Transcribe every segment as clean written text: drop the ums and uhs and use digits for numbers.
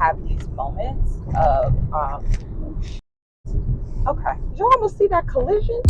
have these moments of okay, did y'all almost see that collision?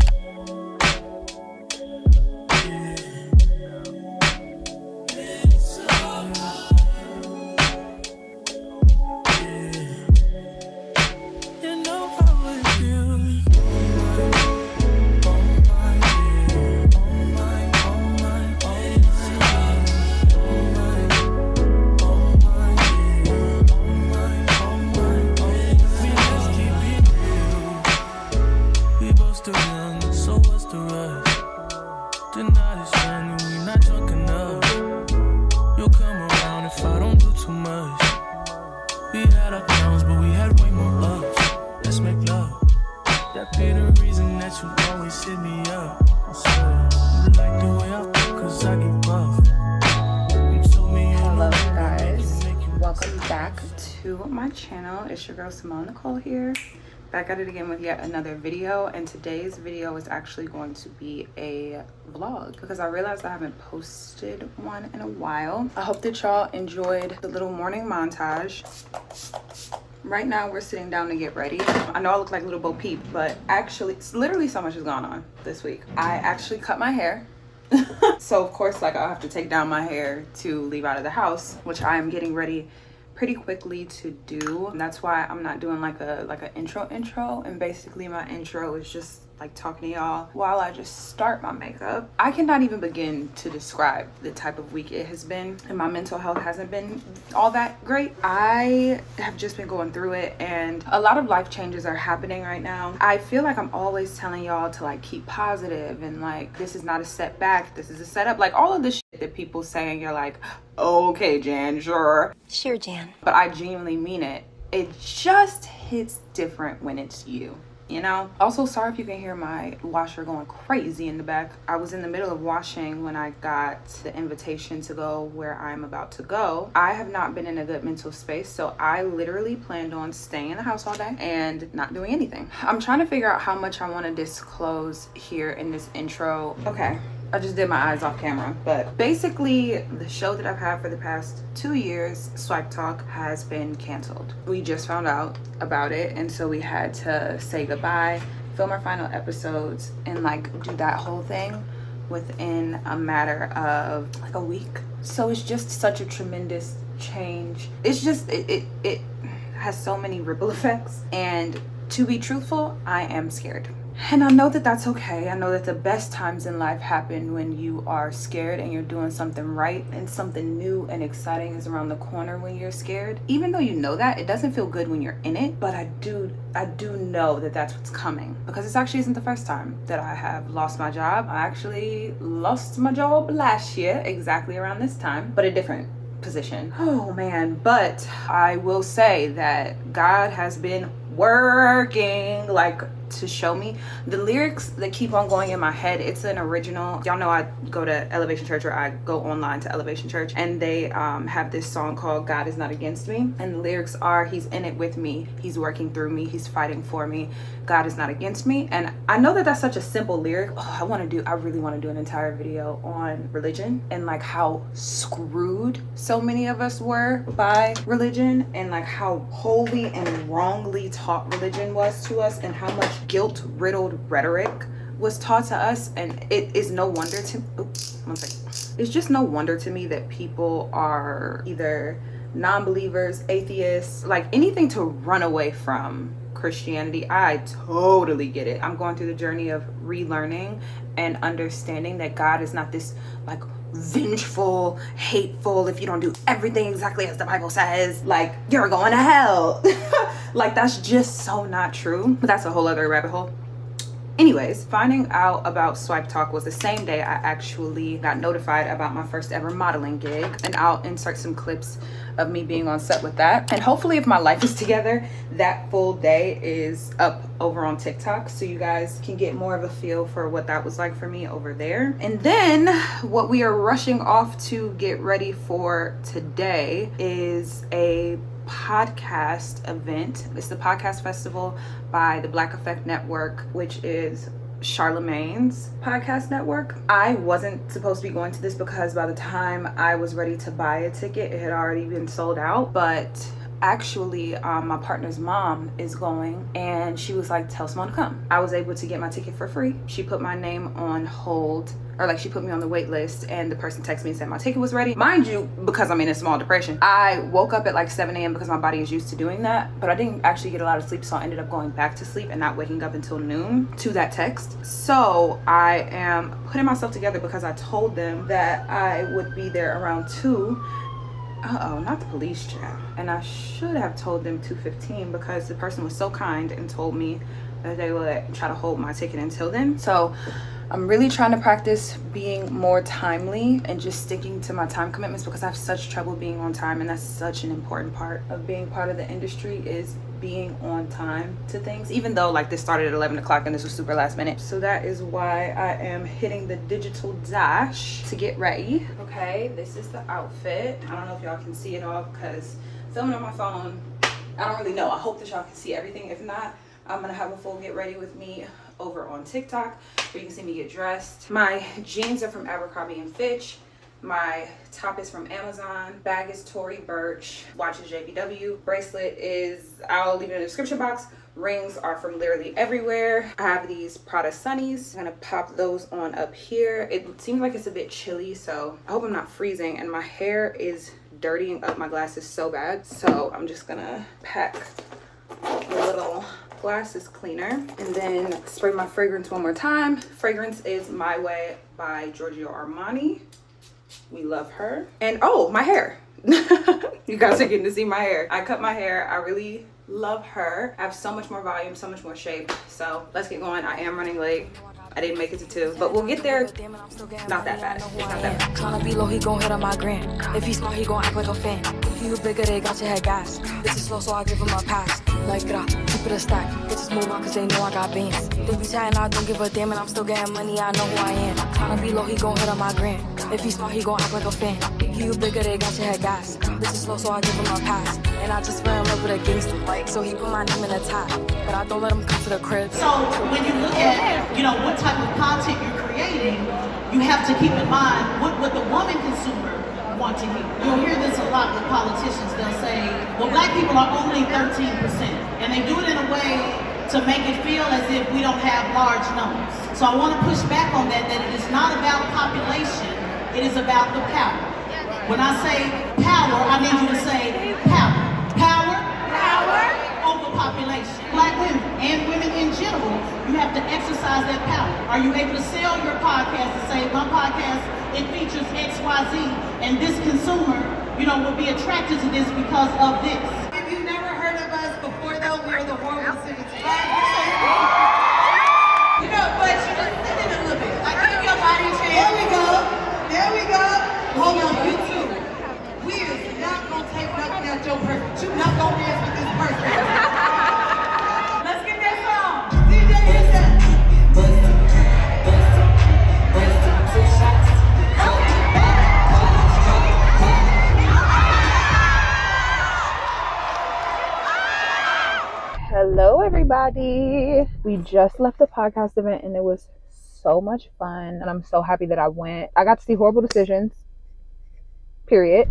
My channel. It's your girl Simone Nicole here, back at it again with yet another video, and today's video is actually going to be a vlog because I realized I haven't posted one in a while. I hope that y'all enjoyed the little morning montage. Right now we're sitting down to get ready. I know I look like Little Bo Peep, but actually it's literally so much has gone on this week. I actually cut my hair. So of course, like, I'll have to take down my hair to leave out of the house, which I am getting ready pretty quickly to do. And that's why I'm not doing like a intro, and basically my intro is just like talking to y'all while I just start my makeup. I cannot even begin to describe the type of week it has been, and my mental health hasn't been all that great. I have just been going through it, and a lot of life changes are happening right now. I feel like I'm always telling y'all to like keep positive, and like, this is not a setback, this is a setup, like all of the shit that people say, and you're like, okay Jan, sure Jan, but I genuinely mean it. It just hits different when it's you, you know? Also, sorry if you can hear my washer going crazy in the back. I was in the middle of washing when I got the invitation to go where I'm about to go. I have not been in a good mental space, so I literally planned on staying in the house all day and not doing anything. I'm trying to figure out how much I want to disclose here in this intro. Okay, I just did my eyes off camera, but basically the show that I've had for the past 2 years, Swipe Talk, has been canceled. We just found out about it, and so we had to say goodbye, film our final episodes, and like do that whole thing within a matter of like a week. So it's just such a tremendous change. It's just it has so many ripple effects, and to be truthful, I am scared. And I know that that's okay. I know that the best times in life happen when you are scared and you're doing something right, and something new and exciting is around the corner when you're scared. Even though you know that, it doesn't feel good when you're in it, but I do know that that's what's coming, because this actually isn't the first time that I have lost my job. I actually lost my job last year, exactly around this time, but a different position. Oh man, but I will say that God has been working, like, to show me the lyrics that keep on going in my head. It's an original. Y'all know I go to Elevation Church, or I go online to Elevation Church, and they have this song called God Is Not Against Me, and the lyrics are, he's in it with me, he's working through me, he's fighting for me, God is not against me. And I know that that's such a simple lyric. I really want to do an entire video on religion, and like how screwed so many of us were by religion, and like how wholly and wrongly taught religion was to us, and how much guilt-riddled rhetoric was taught to us. And it is no wonder to it's just no wonder to me that people are either non-believers, atheists, like anything to run away from Christianity. I totally get it. I'm going through the journey of relearning and understanding that God is not this like vengeful, hateful, if you don't do everything exactly as the Bible says, like, you're going to hell. Like, that's just so not true. But that's a whole other rabbit hole. Anyways, finding out about Swipe Talk was the same day I actually got notified about my first ever modeling gig, and I'll insert some clips of me being on set with that. And hopefully, if my life is together, that full day is up over on TikTok, so you guys can get more of a feel for what that was like for me over there. And then what we are rushing off to get ready for today is a podcast event. It's the podcast festival by the Black Effect Network, which is Charlemagne's podcast network. I wasn't supposed to be going to this because by the time I was ready to buy a ticket, it had already been sold out. But actually, my partner's mom is going, and she was like, tell Simone to come. I was able to get my ticket for free. She put my name on hold, or like she put me on the wait list, and the person texted me and said my ticket was ready. Mind you, because I'm in a small depression, I woke up at like 7 a.m. because my body is used to doing that, but I didn't actually get a lot of sleep, so I ended up going back to sleep and not waking up until noon to that text. So I am putting myself together because I told them that I would be there around 2. Uh-oh, not the police, child. And I should have told them 2:15 because the person was so kind and told me that they would try to hold my ticket until then. So I'm really trying to practice being more timely and just sticking to my time commitments, because I have such trouble being on time, and that's such an important part of being part of the industry, is being on time to things, even though like this started at 11 o'clock and this was super last minute. So that is why I am hitting the digital dash to get ready. Okay, this is the outfit. I don't know if y'all can see it all because filming on my phone, I don't really know. I hope that y'all can see everything. If not, I'm gonna have a full get ready with me over on TikTok where you can see me get dressed. My jeans are from Abercrombie and Fitch. My top is from Amazon. Bag is Tory Burch. Watch is JBW. Bracelet is, I'll leave it in the description box. Rings are from literally everywhere. I have these Prada Sunnies. I'm gonna pop those on up here. It seems like it's a bit chilly, so I hope I'm not freezing. And my hair is dirtying up my glasses so bad, so I'm just gonna pack a little glasses cleaner and then spray my fragrance one more time. Fragrance is My Way by Giorgio Armani. We love her. And oh, my hair. You guys are getting to see my hair. I cut my hair. I really love her. I have so much more volume, so much more shape. So let's get going. I am running late. I didn't make it to 2, but we'll get there. Not that fast. It's not that fast. Tryna be low, he gon' hit on my gram. If he's smart, he gon' act like a fan. If you bigger, they got your head gas. This is slow, so I give him a pass. Like keep it a stack. Bitches move on, cause they know I got bands. They be chatting, I don't give a damn, and I'm still getting money, I know who I am. Tryna be low, he gon' hit on my gram. If he's smart, he gon' act like a fan. If you bigger, they got your head gas. This is slow, so I give him a pass. And I just fell in love with a gangster, like, so he put my name in the top. But I don't let him come to the crib. So when you look at, what type of content you're creating, you have to keep in mind what the woman consumer want to hear. You'll hear this a lot with politicians. They'll say, well, black people are only 13%. And they do it in a way to make it feel as if we don't have large numbers. So I want to push back on that it is not about population, it is about the power. When I say power, I need you to say power. Power? Power over population. Black women and women in general, you have to exercise that power. Are you able to sell your podcast and say, my podcast, it features XYZ, and this consumer, will be attracted to this because of this. If you've never heard of us before, though, we're the Horrible Citizens. But you just sit in a little bit. Like, give your body a chance. There we go. Hold on, you two. We is not gonna take nothing out your person. You not gonna dance with this person. Let's get that song. DJ, hit that. Hello everybody. We just left the podcast event and it was so much fun, and I'm so happy that I went. I got to see Horrible Decisions, period.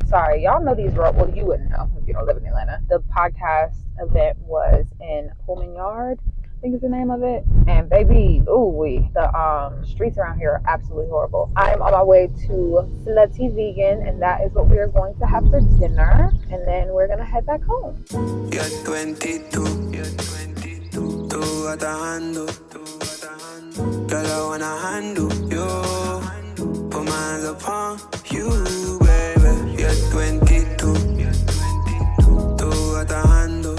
Sorry, y'all know these roads. Well, you wouldn't know if you don't live in Atlanta. The podcast event was in Pullman Yard, I think is the name of it. And baby, the streets around here are absolutely horrible. I'm on my way to Slutty Vegan, and that is what we are going to have for dinner. And then we're gonna head back home. You're 22, tú atajando. Girl, I wanna handle you. Put my hands upon you, baby. You're 22, tú atajando.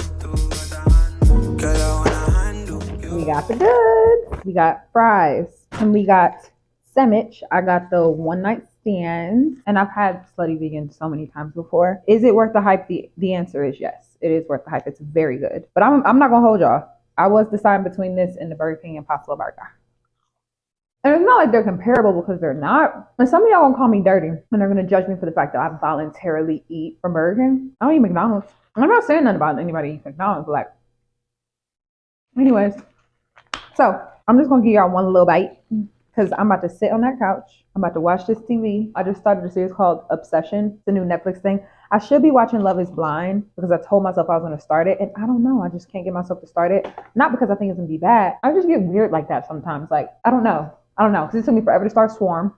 Girl, I wanna handle you. We got the goods. We got fries. And we got sandwich. I got the one night stand. And I've had Slutty Vegan so many times before. Is it worth the hype? The answer is yes. It is worth the hype. It's very good. But I'm not gonna hold y'all. I was deciding between this and the Burger King Impossible Burger. And it's not like they're comparable, because they're not. And some of y'all gonna call me dirty, and they're gonna judge me for the fact that I voluntarily eat from Burger King. I don't eat McDonald's. I'm not saying nothing about anybody eating McDonald's, but like, anyways. So I'm just gonna give y'all one little bite, because I'm about to sit on that couch. I'm about to watch this TV. I just started a series called Obsession. It's a new Netflix thing. I should be watching Love is Blind because I told myself I was going to start it. And I don't know. I just can't get myself to start it. Not because I think it's going to be bad. I just get weird like that sometimes. Like, I don't know. Because it took me forever to start Swarm.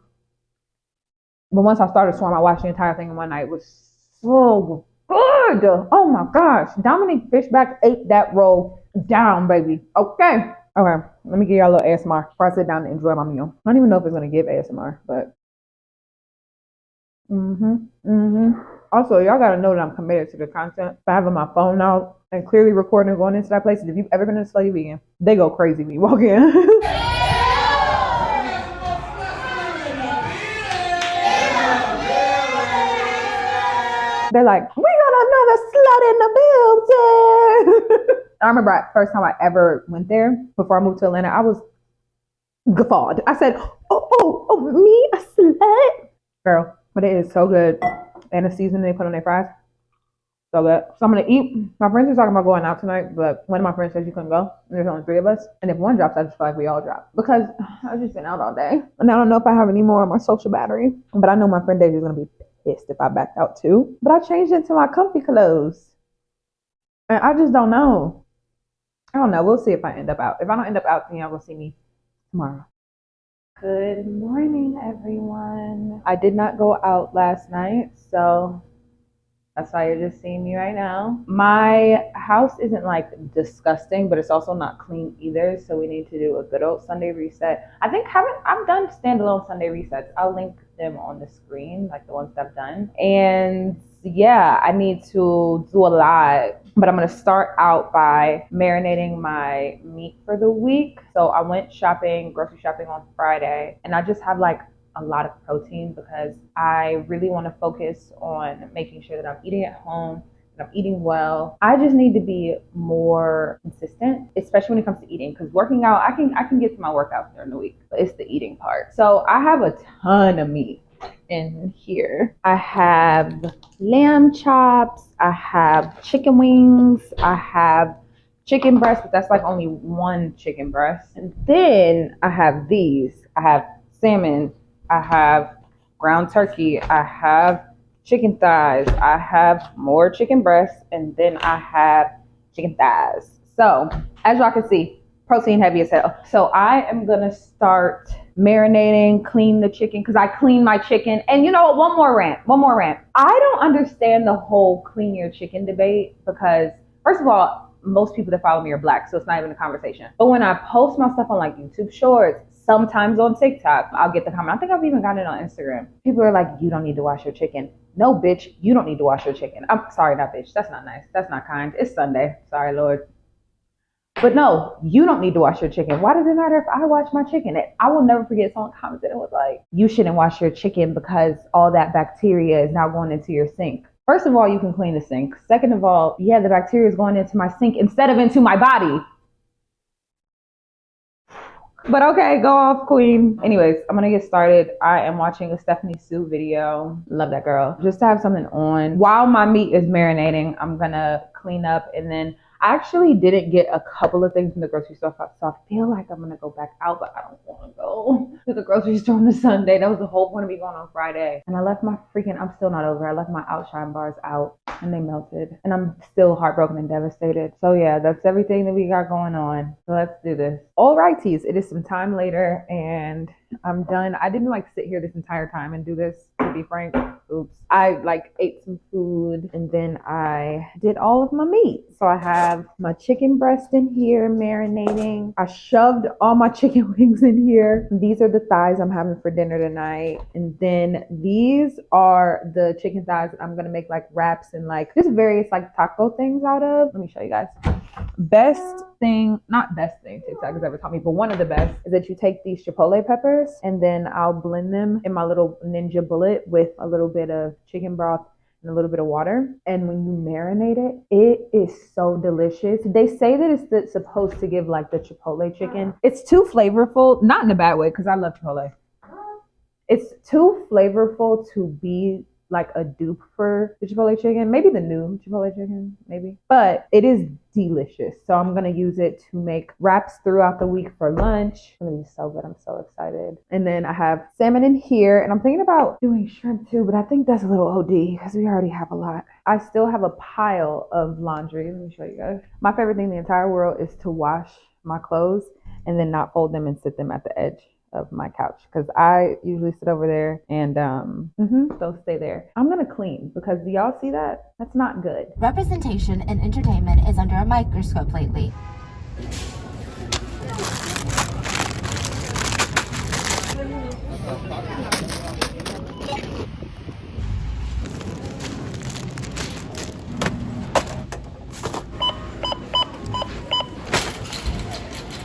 But once I started Swarm, I watched the entire thing in one night. It was so good. Oh my gosh. Dominique Fishback ate that roll down, baby. Okay. Let me give y'all a little ASMR before I sit down and enjoy my meal. I don't even know if it's going to give ASMR, but. Also, y'all got to know that I'm committed to the content. If I have my phone out and clearly recording and going into that place, if you've ever been to Slutty Vegan, they go crazy when you walk in. They're like, we got another slut in the building. I remember the first time I ever went there before I moved to Atlanta, I was guffawed. I said, oh, me, a slut? Girl, but it is so good. And the seasoning they put on their fries, so good. So I'm going to eat. My friends are talking about going out tonight, but one of my friends said she couldn't go. And there's only 3 of us. And if one drops, I just feel like we all drop. Because I've just been out all day. And I don't know if I have any more on my social battery. But I know my friend Davy's going to be pissed if I backed out too. But I changed into my comfy clothes. And I just don't know. I don't know. We'll see if I end up out. If I don't end up out, then y'all will see me tomorrow. Good morning, everyone. I did not go out last night, so that's why you're just seeing me right now. My house isn't like disgusting, but it's also not clean either, so we need to do a good old Sunday reset. I think I've done standalone Sunday resets. I'll link them on the screen, like the ones that I've done. And yeah, I need to do a lot, but I'm gonna start out by marinating my meat for the week. So I went grocery shopping on Friday, and I just have like a lot of protein because I really want to focus on making sure that I'm eating at home, that I'm eating well. I just need to be more consistent, especially when it comes to eating, because working out, I can get to my workouts during the week, but it's the eating part. So I have a ton of meat in here. I have lamb chops, I have chicken wings, I have chicken breast, but that's like only one chicken breast. And then I have these. I have salmon, I have ground turkey, I have chicken thighs, I have more chicken breasts, and then I have chicken thighs. So as y'all can see, protein heavy as hell. So I am gonna start marinating, clean the chicken, because I clean my chicken. And you know what, one more rant. I don't understand the whole clean your chicken debate, because first of all, most people that follow me are Black, so it's not even a conversation. But when I post my stuff on like YouTube Shorts, sometimes on TikTok, I'll get the comment. I think I've even gotten it on Instagram. People are like, you don't need to wash your chicken. No, bitch, you don't need to wash your chicken. I'm sorry, not bitch. That's not nice. That's not kind. It's Sunday. Sorry, Lord. But no, you don't need to wash your chicken. Why does it matter if I wash my chicken? I will never forget someone commented and was like, you shouldn't wash your chicken because all that bacteria is now going into your sink. First of all, you can clean the sink. Second of all, yeah, the bacteria is going into my sink instead of into my body. But okay, go off, queen. Anyways, I'm gonna get started. I am watching a Stephanie Sue video. Love that girl. Just to have something on. While my meat is marinating, I'm gonna clean up, and then I actually didn't get a couple of things from the grocery store, so I feel like I'm gonna go back out, but I don't wanna go to the grocery store on a Sunday. That was the whole point of me going on Friday. And I left my I'm still not over. I left my Outshine bars out and they melted. And I'm still heartbroken and devastated. So yeah, that's everything that we got going on. So let's do this. All righties, it is some time later and I'm done. I didn't like sit here this entire time and do this, to be frank. Oops. I like ate some food and then I did all of my meat. So I have my chicken breast in here marinating. I shoved all my chicken wings in here. These are the thighs I'm having for dinner tonight. And then these are the chicken thighs that I'm gonna make like wraps and like just various like taco things out of. Let me show you guys. Not best thing TikTok has ever taught me, but one of the best is that you take these chipotle peppers and then I'll blend them in my little Ninja Bullet with a little bit of chicken broth and a little bit of water. And when you marinate it, it is so delicious. They say that it's supposed to give like the chipotle chicken. It's too flavorful, not in a bad way, because I love chipotle. It's too flavorful to be like a dupe for the Chipotle chicken. Maybe the new Chipotle chicken, maybe. But it is delicious. So I'm gonna use it to make wraps throughout the week for lunch. It's gonna be so good. I'm so excited. And then I have salmon in here, and I'm thinking about doing shrimp too, but I think that's a little OD because we already have a lot. I still have a pile of laundry. Let me show you guys. My favorite thing in the entire world is to wash my clothes and then not fold them and sit them at the edge of my couch, because I usually sit over there and they'll stay there. I'm gonna clean because do y'all see that? That's not good. Representation in entertainment is under a microscope lately.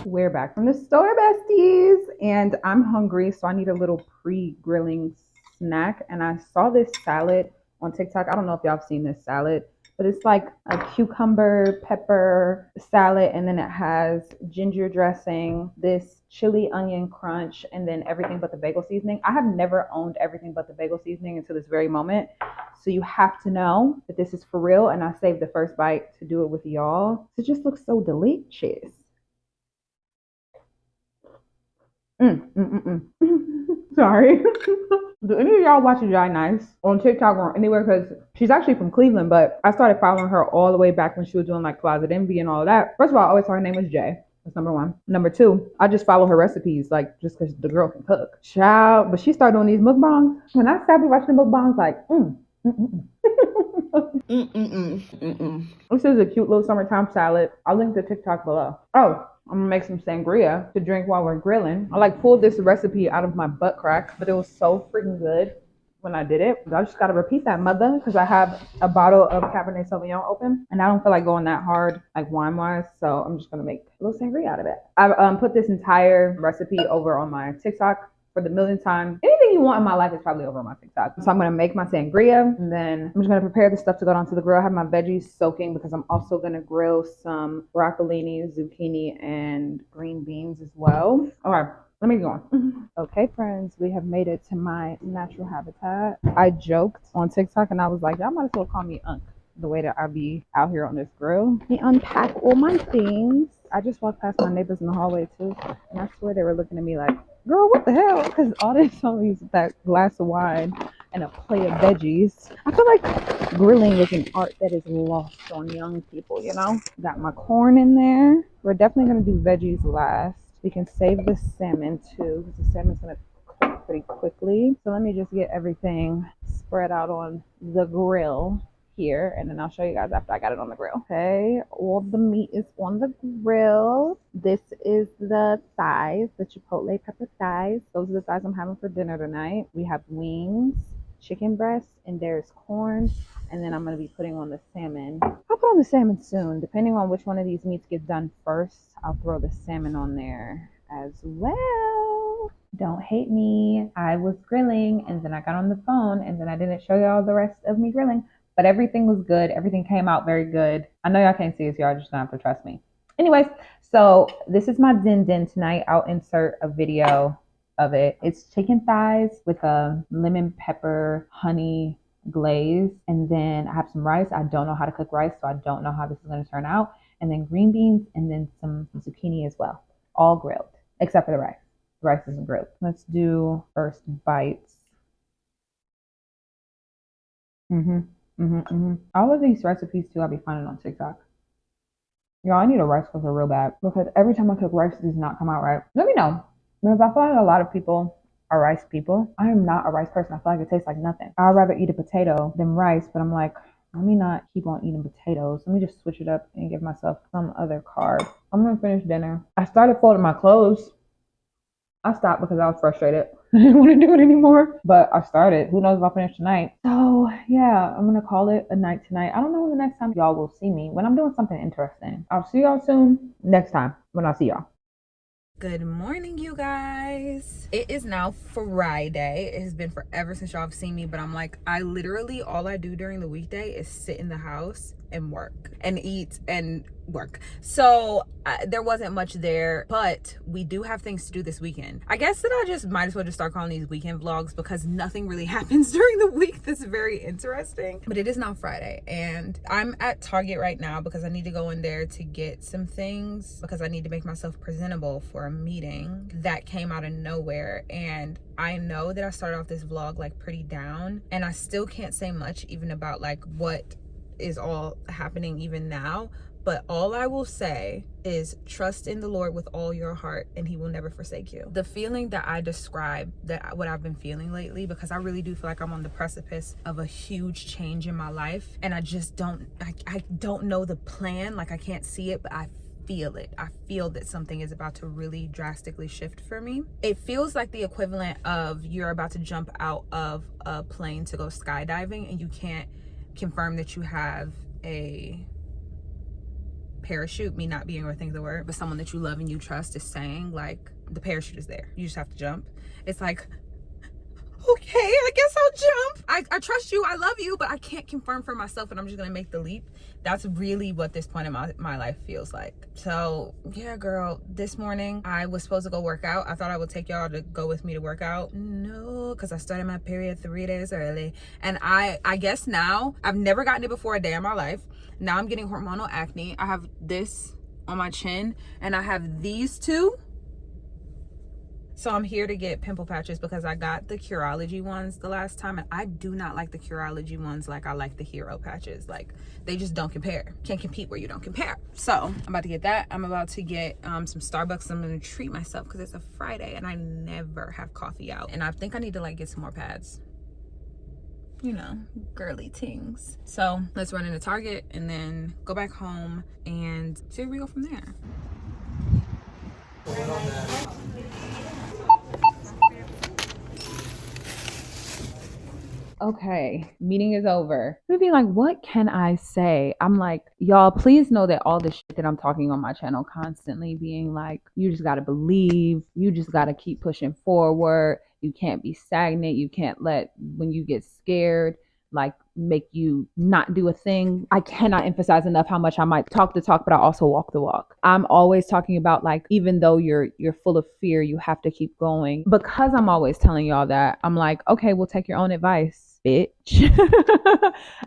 We're back from the store, besties, and I'm hungry, so I need a little pre-grilling snack. And I saw this salad on TikTok. I don't know if y'all have seen this salad, but it's like a cucumber pepper salad, and then it has ginger dressing, this chili onion crunch, and then everything but the bagel seasoning. I have never owned everything but the bagel seasoning until this very moment, so you have to know that this is for real, and I saved the first bite to do it with y'all. It just looks so delicious. Sorry. Do any of y'all watch Jai Nice on TikTok or anywhere? Because she's actually from Cleveland, but I started following her all the way back when she was doing like Closet Envy and all of that. First of all, I always thought her name was Jay. That's number one. Number two, I just follow her recipes, like just because the girl can cook. Child, but she started doing these mukbangs. When I started watching the mukbangs, like, This is a cute little summertime salad. I'll link the TikTok below. Oh, I'm gonna make some sangria to drink while we're grilling. I like pulled this recipe out of my butt crack, but it was so freaking good when I did it. I just gotta repeat that, mother, because I have a bottle of Cabernet Sauvignon open, and I don't feel like going that hard, like wine-wise, so I'm just gonna make a little sangria out of it. I've put this entire recipe over on my TikTok for the millionth time. Anything you want in my life is probably over on my TikTok. So I'm gonna make my sangria, and then I'm just gonna prepare the stuff to go down to the grill. I have my veggies soaking because I'm also gonna grill some broccolini, zucchini, and green beans as well. All right, let me go on. Okay, friends, we have made it to my natural habitat. I joked on TikTok and I was like, y'all might as well call me Unk, the way that I be out here on this grill. Let me unpack all my things. I just walked past my neighbors in the hallway too, and I swear they were looking at me like, girl, what the hell? Because all they saw me was that glass of wine and a plate of veggies. I feel like grilling is an art that is lost on young people, you know? Got my corn in there. We're definitely going to do veggies last. We can save the salmon too, because the salmon's going to cook pretty quickly. So let me just get everything spread out on the grill here, and then I'll show you guys after I got it on the grill. Okay, all the meat is on the grill. This is the thighs, the chipotle pepper thighs. Those are the thighs I'm having for dinner tonight. We have wings, chicken breast, and there's corn, and then I'm going to be putting on the salmon. I'll put on the salmon soon. Depending on which one of these meats gets done first, I'll throw the salmon on there as well. Don't hate me. I was grilling, and then I got on the phone, and then I didn't show y'all the rest of me grilling. But everything was good. Everything came out very good. I know y'all can't see it, so y'all just gonna have to trust me. Anyways, so this is my din din tonight. I'll insert a video of it. It's chicken thighs with a lemon pepper honey glaze. And then I have some rice. I don't know how to cook rice, so I don't know how this is gonna turn out. And then green beans and then some zucchini as well. All grilled, except for the rice. The rice isn't grilled. Let's do first bites. All of these recipes too, I'll be finding on TikTok. Y'all, I need a rice cooker real bad because every time I cook rice, it does not come out right. Let me know, because I feel like a lot of people are rice people. I am not a rice person. I feel like it tastes like nothing. I'd rather eat a potato than rice, but I'm like, let me not keep on eating potatoes. Let me just switch it up and give myself some other carb. I'm gonna finish dinner. I started folding my clothes. I stopped because I was frustrated. I didn't want to do it anymore, but I started. Who knows if I'll finish tonight. So yeah, I'm going to call it a night tonight. I don't know when the next time y'all will see me, when I'm doing something interesting. I'll see y'all soon next time when I see y'all. Good morning, you guys. It is now Friday. It has been forever since y'all have seen me, but I'm like, I literally, all I do during the weekday is sit in the house and work and eat and work. So there wasn't much there, but we do have things to do this weekend. I guess that I just might as well just start calling these weekend vlogs because nothing really happens during the week that's very interesting. But it is now Friday and I'm at Target right now because I need to go in there to get some things because I need to make myself presentable for a meeting that came out of nowhere. And I know that I started off this vlog like pretty down and I still can't say much even about like what is all happening even now. But all I will say is trust in the Lord with all your heart and he will never forsake you. The feeling that I describe, that what I've been feeling lately, because I really do feel like I'm on the precipice of a huge change in my life. And I just I don't know the plan, like I can't see it, but I feel it. I feel that something is about to really drastically shift for me. It feels like the equivalent of you're about to jump out of a plane to go skydiving and you can't confirm that you have a parachute, me not being able to think of the word, but someone that you love and you trust is saying like the parachute is there, you just have to jump. It's like, okay, I guess I'll jump. I trust you, I love you, but I can't confirm for myself and I'm just gonna make the leap. That's really what this point in my life feels like. So yeah, girl, this morning I was supposed to go work out. I thought I would take y'all to go with me to work out. No, because I started my period 3 days early. And I guess now, I've never gotten it before a day in my life. Now I'm getting hormonal acne. I have this on my chin and I have these two. So I'm here to get pimple patches because I got the Curology ones the last time and I do not like the Curology ones like I like the Hero patches. Like they just don't compare. Can't compete where you don't compare. So I'm about to get that. I'm about to get some Starbucks. I'm gonna treat myself because it's a Friday and I never have coffee out. And I think I need to like get some more pads. You know, girly things. So let's run into Target and then go back home and see where we go from there. Okay, meeting is over. You'd be like, what can I say? I'm like, y'all, please know that all the shit that I'm talking on my channel constantly being like, you just gotta believe, you just gotta keep pushing forward. You can't be stagnant. You can't let when you get scared, like make you not do a thing. I cannot emphasize enough how much I might talk the talk, but I also walk the walk. I'm always talking about like, even though you're full of fear, you have to keep going. Because I'm always telling y'all that, I'm like, okay, well, take your own advice, bitch.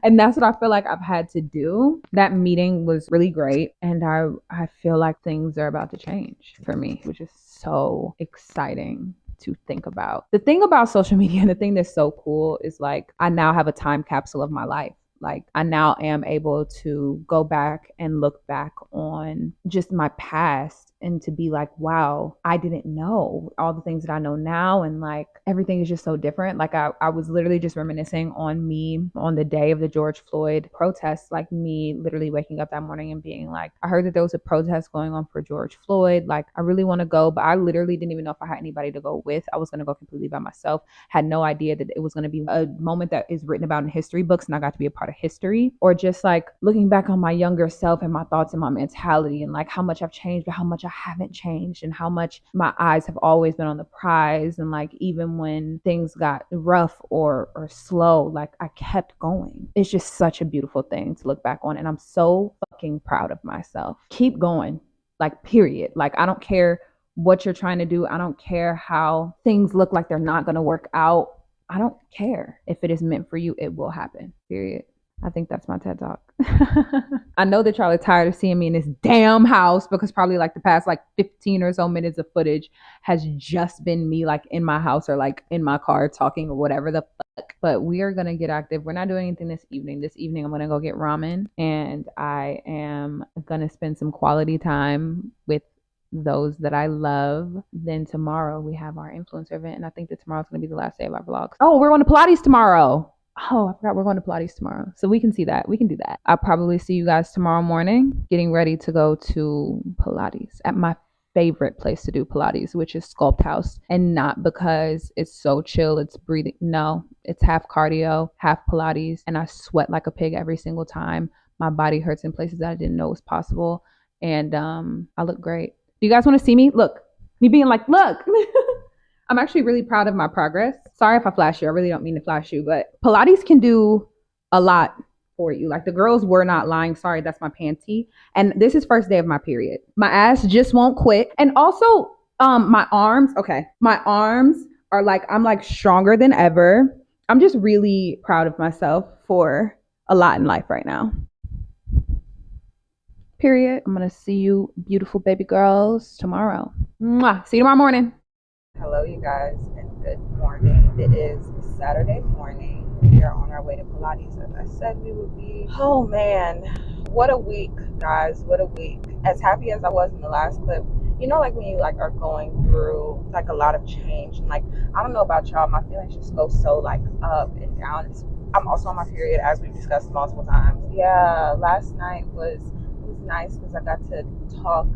And that's what I feel like I've had to do. That meeting was really great. And I feel like things are about to change for me, which is so exciting to think about. The thing about social media and the thing that's so cool is like I now have a time capsule of my life. Like I now am able to go back and look back on just my past and to be like, wow, I didn't know all the things that I know now. And like, everything is just so different. Like I was literally just reminiscing on me on the day of the George Floyd protests, like me literally waking up that morning and being like, I heard that there was a protest going on for George Floyd. Like I really want to go, but I literally didn't even know if I had anybody to go with. I was going to go completely by myself. Had no idea that it was going to be a moment that is written about in history books and I got to be a part of history. Or just like looking back on my younger self and my thoughts and my mentality and like how much I've changed, but how much I haven't changed and how much my eyes have always been on the prize. And like, even when things got rough or slow, like I kept going. It's just such a beautiful thing to look back on. And I'm so fucking proud of myself. Keep going, like period. Like I don't care what you're trying to do. I don't care how things look like they're not going to work out. I don't care. If it is meant for you, it will happen, period. I think that's my TED Talk. I know that y'all are tired of seeing me in this damn house because probably like the past like 15 or so minutes of footage has just been me like in my house or like in my car talking or whatever the fuck. But we are going to get active. We're not doing anything this evening. This evening I'm going to go get ramen and I am going to spend some quality time with those that I love. Then tomorrow we have our influencer event and I think that tomorrow's going to be the last day of our vlogs. Oh, we're going to Pilates tomorrow. Oh, I forgot we're going to Pilates tomorrow. So we can see that. We can do that. I'll probably see you guys tomorrow morning getting ready to go to Pilates at my favorite place to do Pilates, which is Sculpt House. And not because it's so chill, it's breathing. No, it's half cardio, half Pilates. And I sweat like a pig every single time. My body hurts in places that I didn't know was possible. And I look great. Do you guys want to see me? Look, me being like, look. I'm actually really proud of my progress. Sorry if I flash you. I really don't mean to flash you, but Pilates can do a lot for you. Like the girls were not lying. Sorry, that's my panty. And this is first day of my period. My ass just won't quit. And also my arms, okay. My arms are like, I'm like stronger than ever. I'm just really proud of myself for a lot in life right now. Period. I'm gonna see you beautiful baby girls tomorrow. Mwah. See you tomorrow morning. Hello you guys and good morning. It is Saturday morning. We are on our way to Pilates as I said we would be. Oh man, what a week, guys. What a week. As happy as I was in the last clip, you know, like when you like are going through like a lot of change and like I don't know about y'all, my feelings just go so like up and down. I'm also on my period as we've discussed multiple times. Yeah, last night was nice because I got to talk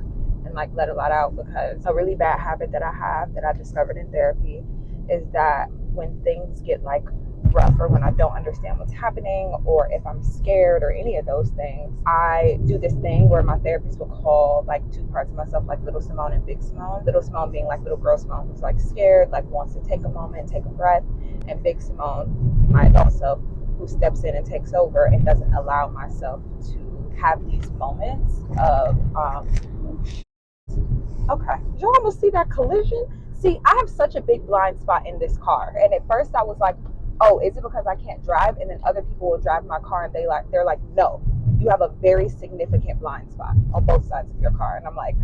and like let a lot out, because a really bad habit that I have that I discovered in therapy is that when things get like rough or when I don't understand what's happening or if I'm scared or any of those things, I do this thing where my therapist will call like two parts of myself, like little Simone and big Simone. Little Simone being like little girl Simone who's like scared, like wants to take a moment, take a breath, and big Simone, my adult self, who steps in and takes over and doesn't allow myself to have these moments of okay, did you almost see that collision? See, I have such a big blind spot in this car, and at first I was like, oh, is it because I can't drive? And then other people will drive my car and they're like, no, you have a very significant blind spot on both sides of your car. And I'm like,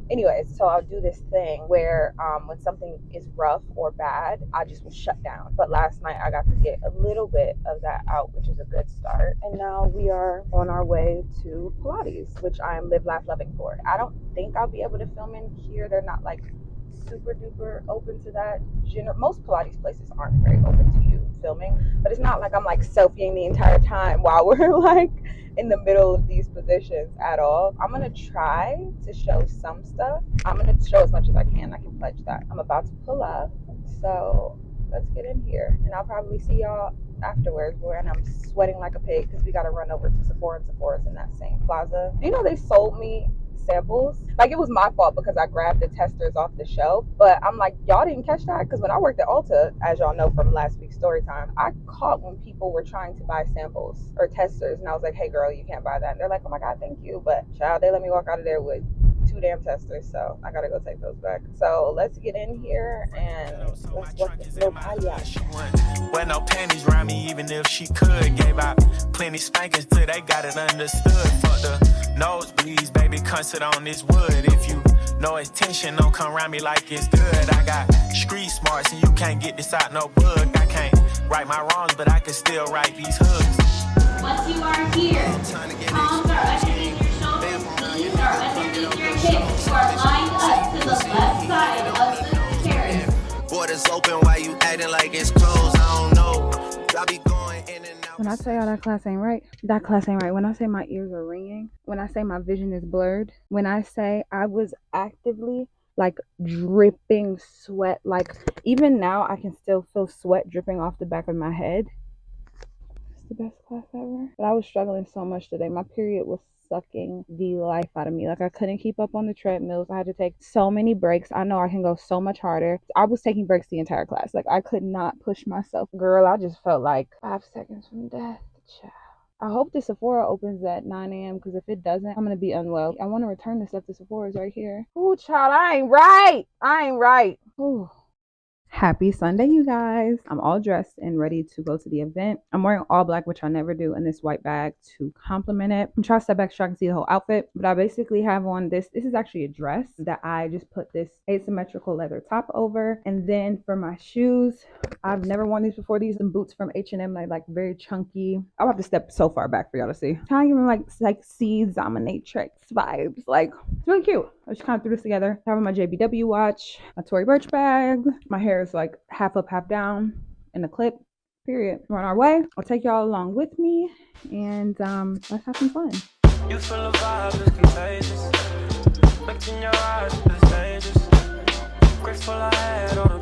anyways, so I'll do this thing where when something is rough or bad, I just will shut down. But last night I got to get a little bit of that out, which is a good start. And now we are on our way to Pilates, which I am live, laugh, loving for. I don't think I'll be able to film in here. They're not like super duper open to that. Most Pilates places aren't very open to you filming, but it's not like I'm like selfieing the entire time while we're like in the middle of these positions at all. I'm gonna try to show some stuff. I'm gonna show as much as I can pledge that. I'm about to pull up, so let's get in here and I'll probably see y'all afterwards, and I'm sweating like a pig because we gotta run over to Sephora, and Sephora's in that same plaza. You know, they sold me samples. Like, it was my fault because I grabbed the testers off the shelf, but I'm like, y'all didn't catch that? Because when I worked at Ulta, as y'all know from last week's story time, I caught when people were trying to buy samples or testers, and I was like, hey girl, you can't buy that. And they're like, oh my god, thank you, but child, they let me walk out of there with 2 damn testers, so I gotta go take those back. So let's get in here and let's work this little body out. Well, no panties around me, even if she could. Gave out plenty spankings till they got it understood. Fuck the nosebleeds, baby, come sit on this wood. If you know it's tension, don't come around me like it's good. I got street smarts and you can't get this out no book. I can't right my wrongs, but I can still right these hooks. Once you are here, palms are underneath your shoulders, knees are underneath your hips. You are lined up to the left side of the chair. Borders open while you acting like it's closed. I don't know. I be going in and out. When I say, oh, that class ain't right, that class ain't right. When I say my ears are ringing, when I say my vision is blurred, when I say I was actively like dripping sweat, like even now I can still feel sweat dripping off the back of my head. It's the best class ever. But I was struggling so much today. My period was sucking the life out of me. Like, I couldn't keep up on the treadmills. I had to take so many breaks. I know I can go so much harder. I was taking breaks the entire class. Like, I could not push myself. Girl, I just felt like 5 seconds from death. Child. I hope the Sephora opens at 9 a.m. because if it doesn't, I'm going to be unwell. I want to return this stuff to Sephora's right here. Ooh, child, I ain't right. Ooh. Happy Sunday, you guys. I'm all dressed and ready to go to the event. I'm wearing all black, which I never do, and this white bag to complement it. I'm trying to step back so I can see the whole outfit, but I basically have on this is actually a dress that I just put this asymmetrical leather top over. And then for my shoes, I've never worn these before. These are boots from H&M, like very chunky. I'll have to step so far back for y'all to see. Kind of like see dominatrix vibes. Like, it's really cute. I just kind of threw this together. I have my JBW watch, my Tory Burch bag. My hair is like half up, half down in a clip. Period. We're on our way. I'll take y'all along with me, and let's have some fun. You feel the vibe is contagious. Look in your eyes, it's contagious. Grateful I had all the